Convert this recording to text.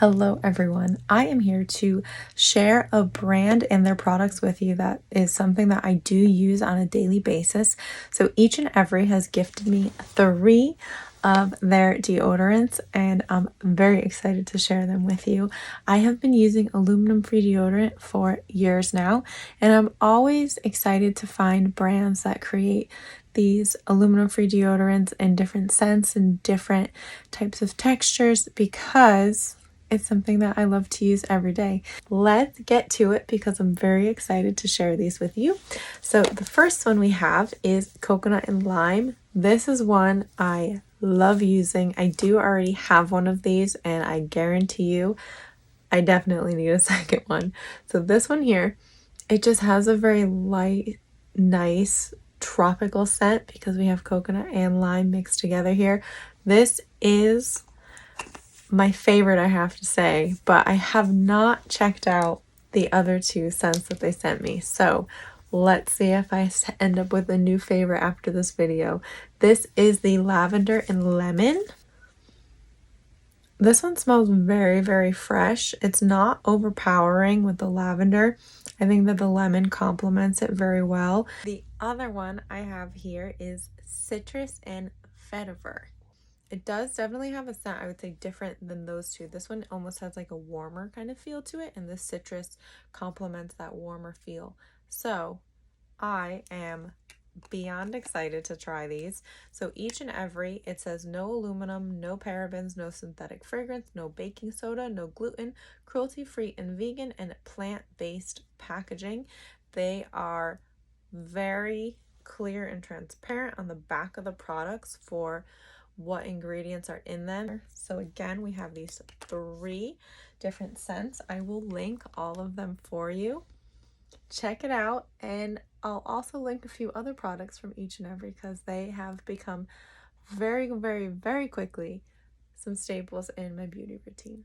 Hello everyone. I am here to share a brand and their products with you that is something that I do use on a daily basis. So each and every has gifted me 3 of their deodorants and I'm very excited to share them with you. I have been using aluminum-free deodorant for years now, and I'm always excited to find brands that create these aluminum-free deodorants in different scents and different types of textures because it's something that I love to use every day. Let's get to it because I'm very excited to share these with you. So the first one we have is coconut and lime. This is one I love using. I do already have one of these and I guarantee you I definitely need a second one. So this one here, it just has a very light, nice tropical scent because we have coconut and lime mixed together here. This is my favorite, I have to say, but I have not checked out the other 2 scents that they sent me. So let's see if I end up with a new favorite after this video. This is the Lavender and Lemon. This one smells very, very fresh. It's not overpowering with the lavender. I think that the lemon complements it very well. The other one I have here is citrus and vetiver. It does definitely have a scent, I would say, different than those 2. This one almost has like a warmer kind of feel to it, and the citrus complements that warmer feel. So I am beyond excited to try these. So each and every, it says no aluminum, no parabens, no synthetic fragrance, no baking soda, no gluten, cruelty-free and vegan, and plant-based packaging. They are very clear and transparent on the back of the products for what ingredients are in them. So again, we have these 3 different scents. I will link all of them for you. Check it out, and I'll also link a few other products from each and every because they have become very, very, very quickly some staples in my beauty routine.